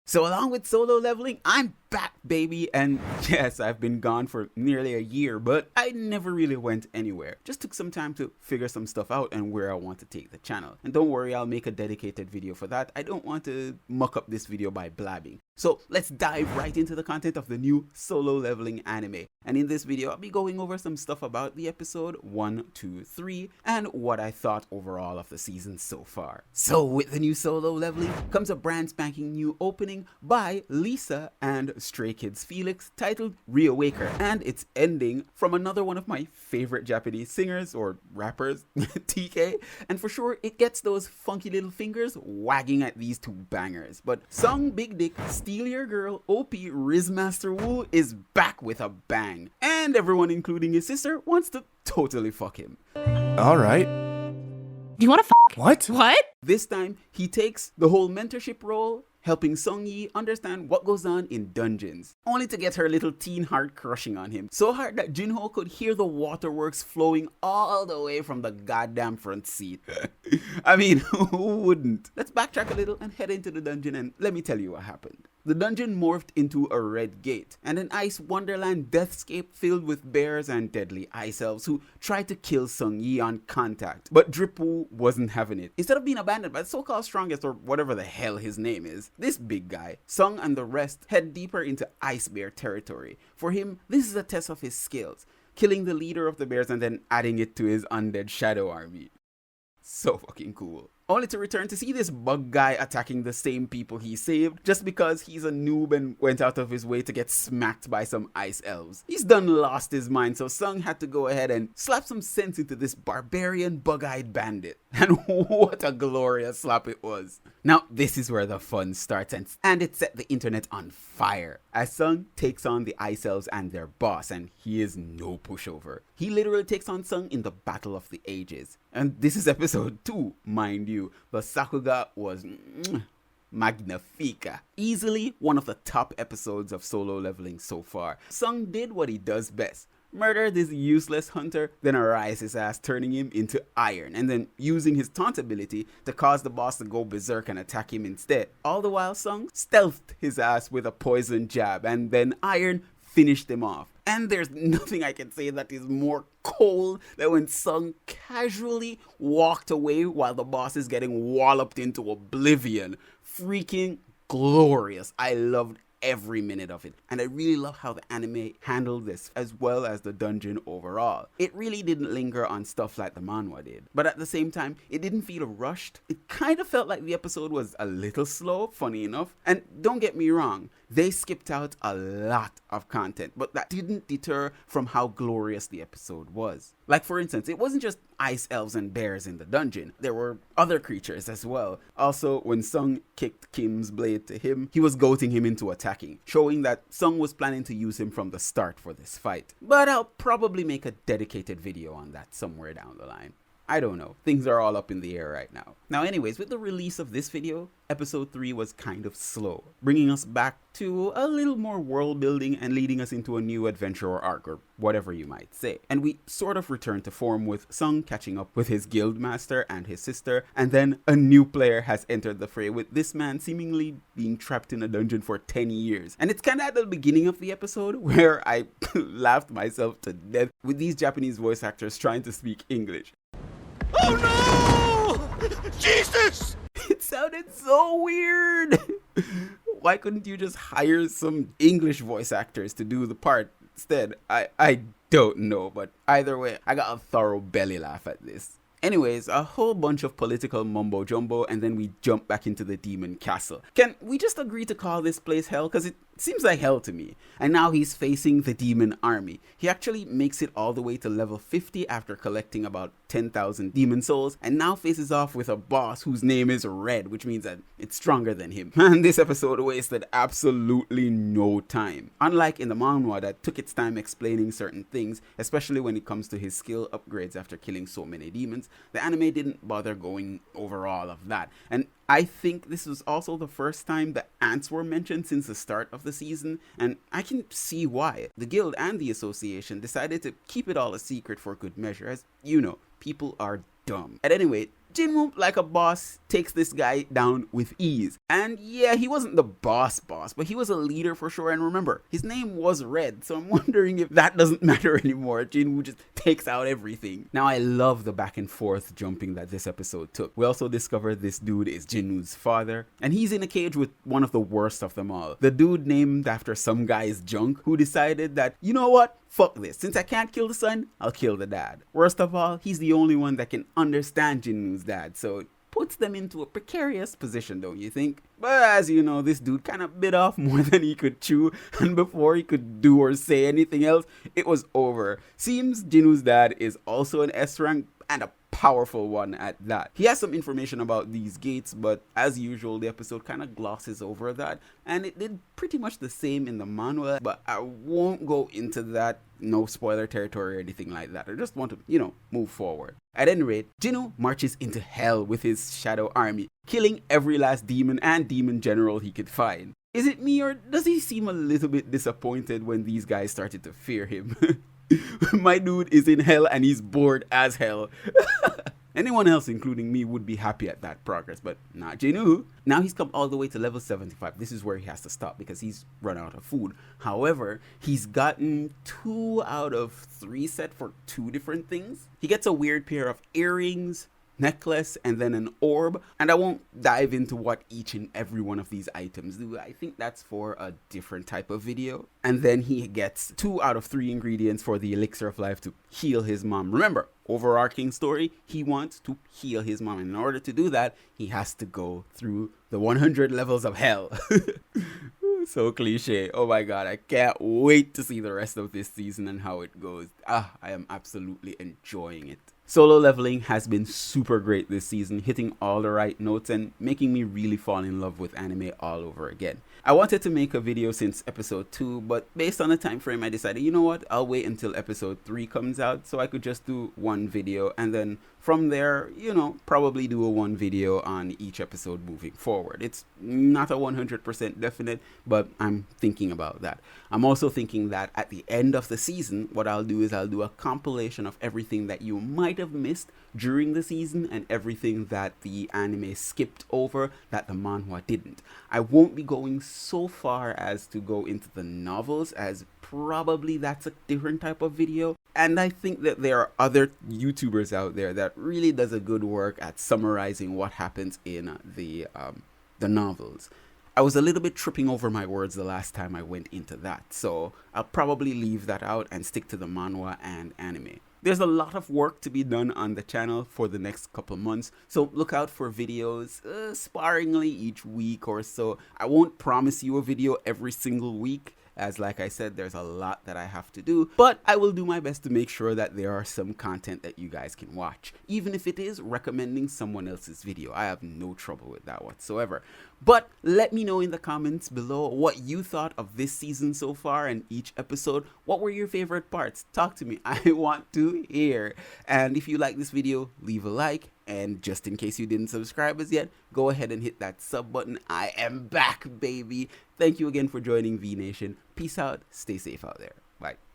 So along with solo leveling, I'm back, baby, and yes, I've been gone for nearly a year, but I never really went anywhere. Just took some time to figure some stuff out and where I want to take the channel. And don't worry, I'll make a dedicated video for that. I don't want to muck up this video by blabbing. So let's dive right into the content of the new solo leveling anime. And in this video, I'll be going over some stuff about the episode 1, 2, 3, and what I thought overall of the season so far. So with the new solo leveling comes a brand spanking new opening by Lisa and Stray Kids Felix titled Reawaker, and it's ending from another one of my favorite Japanese singers or rappers, TK, and for sure it gets those funky little fingers wagging at these two bangers. But Sung Big Dick Steal Your Girl OP Rizmaster Wu is back with a bang, and everyone including his sister wants to totally fuck him. Alright. Do you want to fuck? What? This time he takes the whole mentorship role, helping Sung Yi understand what goes on in dungeons, only to get her little teen heart crushing on him. So hard that Jinho could hear the waterworks flowing all the way from the goddamn front seat. I mean, who wouldn't? Let's backtrack a little and head into the dungeon, and let me tell you what happened. The dungeon morphed into a red gate and an ice wonderland deathscape filled with bears and deadly ice elves who tried to kill Sung Yi on contact. But Dripwu wasn't having it. Instead of being abandoned by the so-called strongest, or whatever the hell his name is, this big guy, Sung and the rest head deeper into ice bear territory. For him, this is a test of his skills, killing the leader of the bears and then adding it to his undead shadow army. So fucking cool. Only to return to see this bug guy attacking the same people he saved just because he's a noob and went out of his way to get smacked by some ice elves. He's done lost his mind, so Sung had to go ahead and slap some sense into this barbarian bug-eyed bandit. And what a glorious slap it was. Now this is where the fun starts, and it set the internet on fire as Sung takes on the ice elves and their boss, and he is no pushover. He literally takes on Sung in the Battle of the Ages. And this is episode 2, mind you. The Sakuga was magnifica. Easily one of the top episodes of solo leveling so far. Sung did what he does best. Murder this useless hunter, then arise his ass, turning him into iron, and then using his taunt ability to cause the boss to go berserk and attack him instead. All the while Sung stealthed his ass with a poison jab, and then iron finished him off. And there's nothing I can say that is more cold than when Sung casually walked away while the boss is getting walloped into oblivion. Freaking glorious. I loved every minute of it, and I really love how the anime handled this as well as the dungeon overall. It really didn't linger on stuff like the manhwa did, but at the same time it didn't feel rushed. It kind of felt like the episode was a little slow, funny enough, and don't get me wrong, they skipped out a lot of content, but that didn't deter from how glorious the episode was. Like for instance, it wasn't just ice elves and bears in the dungeon, there were other creatures as well. Also, when Sung kicked Kim's blade to him, he was goading him into attacking, showing that Sung was planning to use him from the start for this fight. But I'll probably make a dedicated video on that somewhere down the line. I don't know, things are all up in the air right now. Now anyways, with the release of this video, episode 3 was kind of slow, bringing us back to a little more world building and leading us into a new adventure or arc, or whatever you might say. And we sort of returned to form with Sung catching up with his guild master and his sister, and then a new player has entered the fray, with this man seemingly being trapped in a dungeon for 10 years. And it's kind of at the beginning of the episode where I laughed myself to death with these Japanese voice actors trying to speak English. Oh no! Jesus! It sounded so weird. Why couldn't you just hire some English voice actors to do the part instead? I don't know, but either way, I got a thorough belly laugh at this. Anyways, a whole bunch of political mumbo jumbo, and then we jump back into the demon castle. Can we just agree to call this place hell? Because it seems like hell to me. And now he's facing the demon army. He actually makes it all the way to level 50 after collecting about 10,000 demon souls, and now faces off with a boss whose name is Red, which means that it's stronger than him. And this episode wasted absolutely no time. Unlike in the manhwa that took its time explaining certain things, especially when it comes to his skill upgrades after killing so many demons, the anime didn't bother going over all of that. And I think this was also the first time the ants were mentioned since the start of the season, and I can see why. The guild and the association decided to keep it all a secret for good measure, as you know, people are dumb. At any rate, Jinwoo, like a boss, takes this guy down with ease. And yeah, he wasn't the boss, but he was a leader for sure. And remember, his name was Red, so I'm wondering if that doesn't matter anymore. Jinwoo just takes out everything. Now, I love the back and forth jumping that this episode took. We also discover this dude is Jinwoo's father, and he's in a cage with one of the worst of them all. The dude named after some guy's junk who decided that, you know what? Fuck this. Since I can't kill the son, I'll kill the dad. Worst of all, he's the only one that can understand Jinwoo's dad, so it puts them into a precarious position, don't you think? But as you know, this dude kind of bit off more than he could chew, and before he could do or say anything else, it was over. Seems Jinwoo's dad is also an S rank, and a powerful one at that. He has some information about these gates, but as usual, the episode kind of glosses over that, and it did pretty much the same in the manhwa, but I won't go into that. No spoiler territory or anything like that. I just want to, move forward. At any rate, Jinwoo marches into hell with his shadow army, killing every last demon and demon general he could find. Is it me, or does he seem a little bit disappointed when these guys started to fear him? My dude is in hell and he's bored as hell. Anyone else, including me, would be happy at that progress, but not Jinwoo. Now he's come all the way to level 75. This is where he has to stop because he's run out of food. However, he's gotten 2 out of 3 set for 2 different things. He gets a weird pair of earrings, necklace, and then an orb, and I won't dive into what each and every one of these items do. I think that's for a different type of video. And then he gets 2 out of 3 ingredients for the elixir of life to heal his mom. Remember, overarching story, he wants to heal his mom, and in order to do that, he has to go through the 100 levels of hell. So cliche. Oh my god, I can't wait to see the rest of this season and how it goes. I am absolutely enjoying it. Solo leveling has been super great this season, hitting all the right notes and making me really fall in love with anime all over again. I wanted to make a video since episode 2, but based on the time frame, I decided, you know what, I'll wait until episode 3 comes out so I could just do one video, and then from there, probably do a 1 video on each episode moving forward. It's not a 100% definite, but I'm thinking about that. I'm also thinking that at the end of the season, what I'll do is I'll do a compilation of everything that you might have missed during the season and everything that the anime skipped over that the manhwa didn't. I won't be going so far as to go into the novels, as probably that's a different type of video, and I think that there are other YouTubers out there that really does a good work at summarizing what happens in the novels. I was a little bit tripping over my words the last time I went into that, so I'll probably leave that out and stick to the manhwa and anime. There's a lot of work to be done on the channel for the next couple months, so look out for videos sparingly each week or so. I won't promise you a video every single week, as like I said, there's a lot that I have to do, but I will do my best to make sure that there are some content that you guys can watch, even if it is recommending someone else's video. I have no trouble with that whatsoever. But let me know in the comments below what you thought of this season so far and each episode. What were your favorite parts? Talk to me. I want to hear. And if you like this video, leave a like. And just in case you didn't subscribe as yet, go ahead and hit that sub button. I am back, baby. Thank you again for joining V Nation. Peace out. Stay safe out there. Bye.